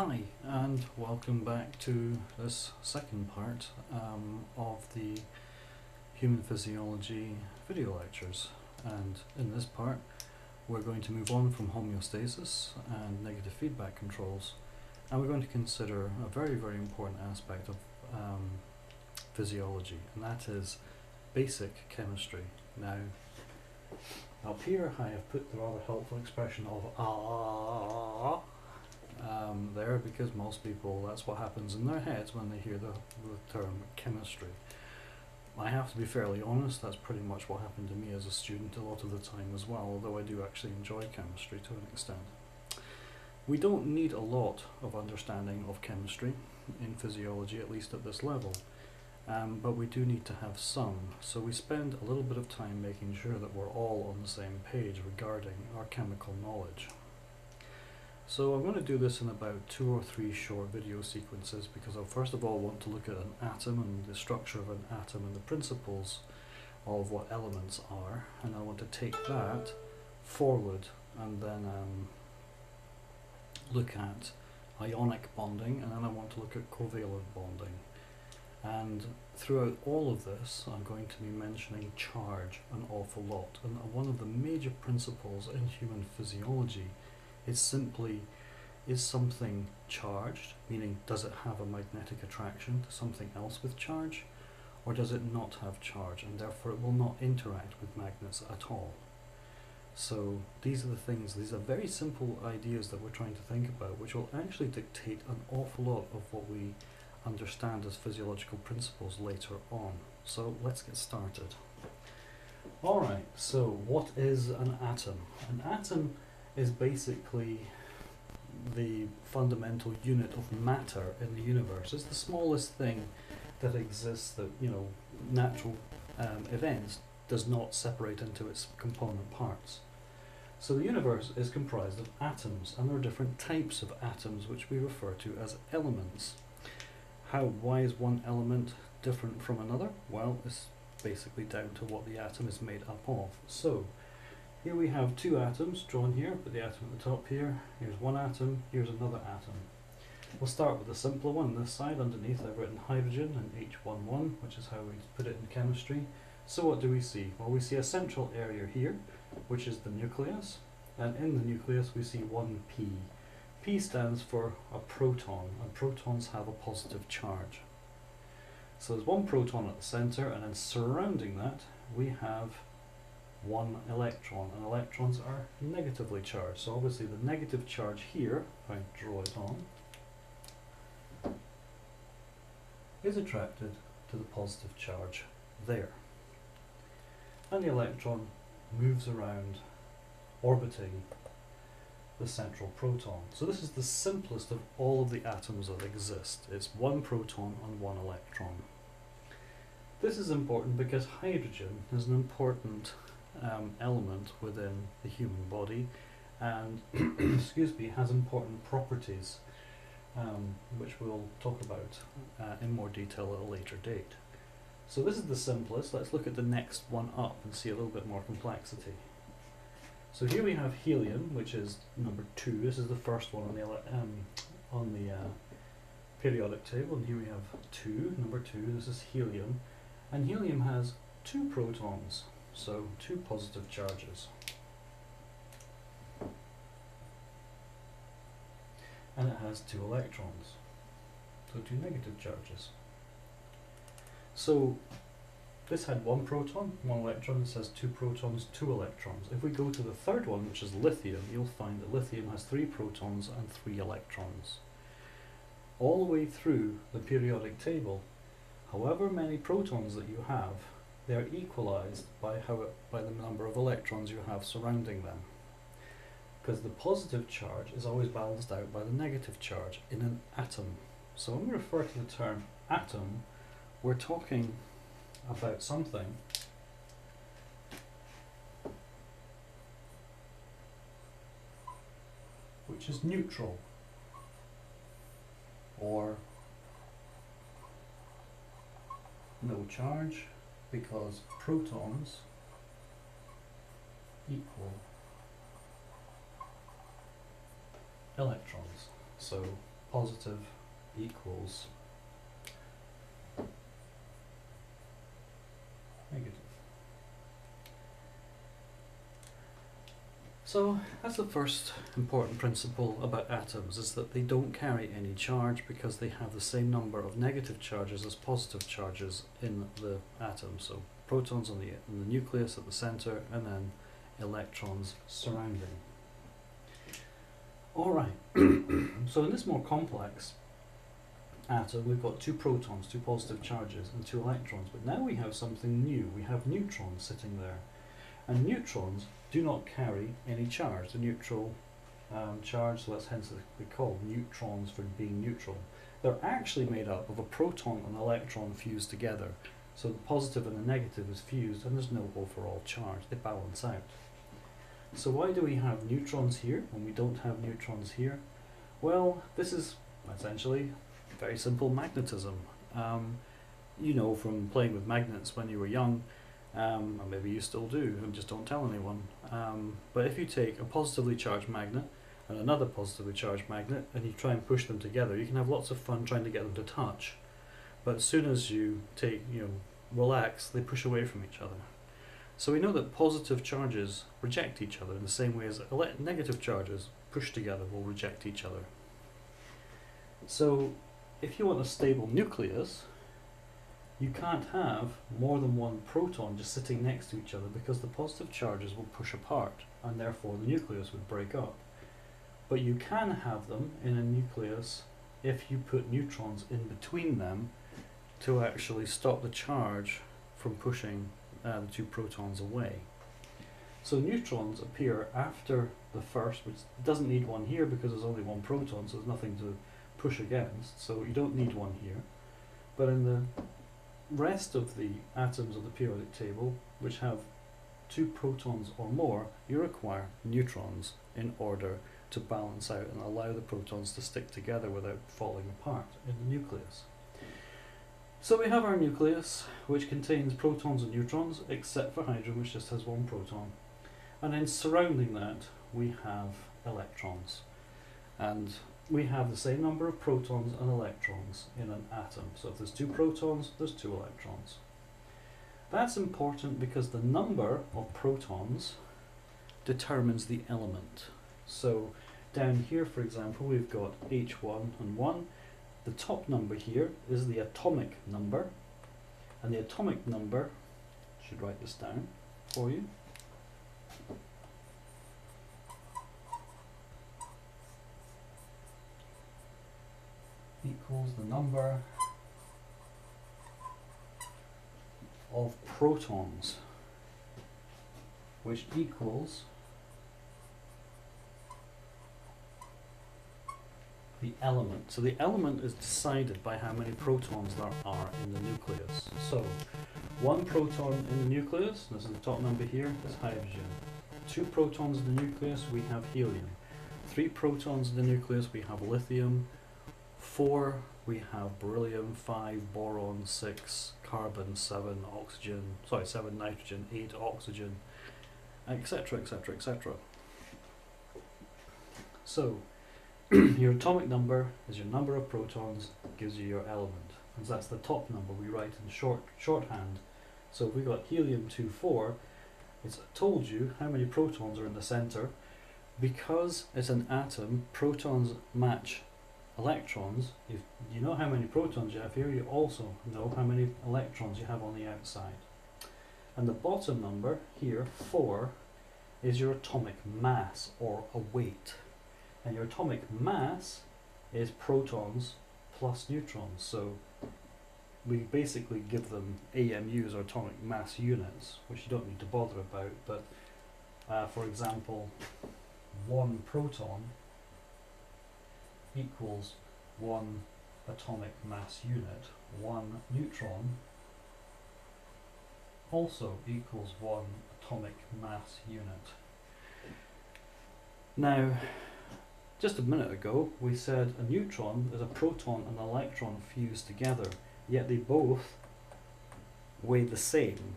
Hi, and welcome back to this second part of the human physiology video lectures. And in this part, we're going to move on from homeostasis and negative feedback controls, and we're going to consider a very, very important aspect of physiology, and that is basic chemistry. Now, up here I have put the rather helpful expression of there, because most people, that's what happens in their heads when they hear the term chemistry. I have to be fairly honest, that's pretty much what happened to me as a student a lot of the time as well, although I do actually enjoy chemistry to an extent. We don't need a lot of understanding of chemistry in physiology, at least at this level, but we do need to have some, so we spend a little bit of time making sure that we're all on the same page regarding our chemical knowledge. So I'm going to do this in about 2 or 3 short video sequences, because I first of all want to look at an atom and the structure of an atom and the principles of what elements are, and I want to take that forward and then look at ionic bonding, and then I want to look at covalent bonding. And throughout all of this I'm going to be mentioning charge an awful lot, and one of the major principles in human physiology is simply, is something charged, meaning does it have a magnetic attraction to something else with charge, or does it not have charge, and therefore it will not interact with magnets at all. So these are the things, these are very simple ideas that we're trying to think about, which will actually dictate an awful lot of what we understand as physiological principles later on. So let's get started. Alright, so what is an atom? An atom is basically the fundamental unit of matter in the universe. It's the smallest thing that exists that, natural events does not separate into its component parts. So the universe is comprised of atoms, and there are different types of atoms which we refer to as elements. Why is one element different from another? Well, it's basically down to what the atom is made up of. So here we have 2 atoms drawn here, but the atom at the top here, here's one atom, here's another atom. We'll start with the simpler one. This side underneath I've written hydrogen and H11, which is how we put it in chemistry. So what do we see? Well, we see a central area here, which is the nucleus, and in the nucleus we see one P. P stands for a proton, and protons have a positive charge. So there's one proton at the center, and then surrounding that we have one electron, and electrons are negatively charged. So obviously the negative charge here, if I draw it on, is attracted to the positive charge there. And the electron moves around, orbiting the central proton. So this is the simplest of all of the atoms that exist. It's one proton and one electron. This is important because hydrogen is an important element within the human body, and has important properties which we'll talk about in more detail at a later date. So this is the simplest. Let's look at the next one up and see a little bit more complexity. So here we have helium, which is number 2. This is the first one on the periodic table, and here we have 2, number 2. This is helium, and helium has 2 protons. So 2 positive charges, and it has 2 electrons, so 2 negative charges. So this had 1 proton, 1 electron. This has 2 protons, 2 electrons. If we go to the third one, which is lithium, you'll find that lithium has 3 protons and 3 electrons. All the way through the periodic table, however many protons that you have, they are equalized by the number of electrons you have surrounding them, because the positive charge is always balanced out by the negative charge in an atom. So when we refer to the term atom, we're talking about something which is neutral, or no charge, because protons equal electrons. So positive equals negative. So that's the first important principle about atoms, is that they don't carry any charge because they have the same number of negative charges as positive charges in the atom. So protons in the nucleus at the center, and then electrons surrounding. Alright, so in this more complex atom we've got two protons, two positive charges, and two electrons, but now we have something new. We have neutrons sitting there, and neutrons do not carry any charge. The neutral charge, so that's hence they're called neutrons for being neutral. They're actually made up of a proton and electron fused together. So the positive and the negative is fused, and there's no overall charge. They balance out. So why do we have neutrons here when we don't have neutrons here? Well, this is essentially very simple magnetism. You know from playing with magnets when you were young, or maybe you still do and just don't tell anyone. But if you take a positively charged magnet and another positively charged magnet and you try and push them together, you can have lots of fun trying to get them to touch. But as soon as you relax, they push away from each other. So we know that positive charges reject each other in the same way as negative charges pushed together will reject each other. So if you want a stable nucleus, you can't have more than one proton just sitting next to each other, because the positive charges will push apart and therefore the nucleus would break up. But you can have them in a nucleus if you put neutrons in between them to actually stop the charge from pushing the two protons away. So neutrons appear after the first, which doesn't need one here because there's only one proton, so there's nothing to push against, so you don't need one here. But in the rest of the atoms of the periodic table, which have two protons or more, you require neutrons in order to balance out and allow the protons to stick together without falling apart in the nucleus. So we have our nucleus, which contains protons and neutrons, except for hydrogen, which just has one proton. And then surrounding that, we have electrons. And we have the same number of protons and electrons in an atom. So if there's two protons, there's two electrons. That's important because the number of protons determines the element. So down here, for example, we've got H1 and 1. The top number here is the atomic number, and the atomic number, I should write this down for you, equals the number of protons, which equals the element. So the element is decided by how many protons there are in the nucleus. So one proton in the nucleus, this is the top number here, is hydrogen. Two protons in the nucleus, we have helium. Three protons in the nucleus, we have lithium. Four, we have beryllium. 5 boron. 6 carbon. 7 oxygen, 7 nitrogen. 8 oxygen, etc, etc, etc. So your atomic number is your number of protons, gives you your element, and so that's the top number we write in shorthand. So if we got helium-24, it's told you how many protons are in the center. Because it's an atom, protons match electrons. If you know how many protons you have here, you also know how many electrons you have on the outside. And the bottom number here, 4, is your atomic mass, or a weight. And your atomic mass is protons plus neutrons. So we basically give them AMUs, or atomic mass units, which you don't need to bother about. But for example, 1 proton equals 1 atomic mass unit. 1 neutron also equals 1 atomic mass unit. Now, just a minute ago we said a neutron is a proton and an electron fused together, yet they both weigh the same.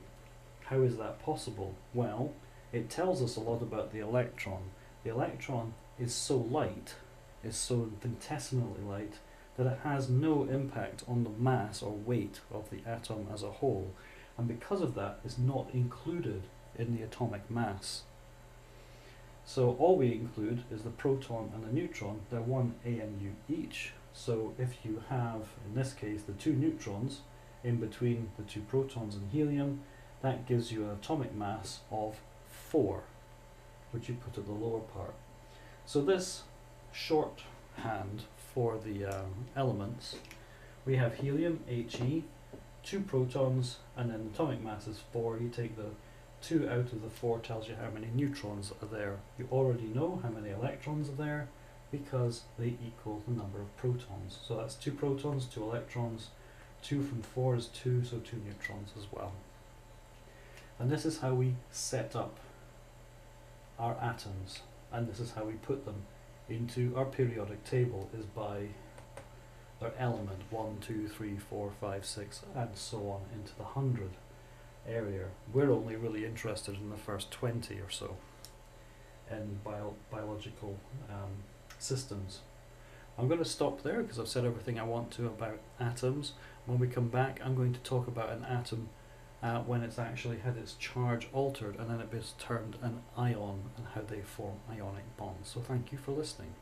How is that possible? Well, it tells us a lot about the electron. The electron is so light is so infinitesimally light that it has no impact on the mass or weight of the atom as a whole, and because of that is not included in the atomic mass. So all we include is the proton and the neutron. They're 1 AMU each, so if you have, in this case, the 2 neutrons in between the 2 protons and helium, that gives you an atomic mass of 4, which you put at the lower part. So this shorthand for the elements, we have helium, He, 2 protons, and then the atomic mass is 4. You take the 2 out of the 4, tells you how many neutrons are there. You already know how many electrons are there because they equal the number of protons. So that's 2 protons, 2 electrons, 2 from 4 is 2, so 2 neutrons as well. And this is how we set up our atoms, and this is how we put them into our periodic table, is by their element 1, 2, 3, 4, 5, 6, and so on into the 100 area. We're only really interested in the first 20 or so in biological systems. I'm going to stop there because I've said everything I want to about atoms. When we come back, I'm going to talk about an atom when it's actually had its charge altered, and then it is termed an ion and how they form ionic bonds. So thank you for listening.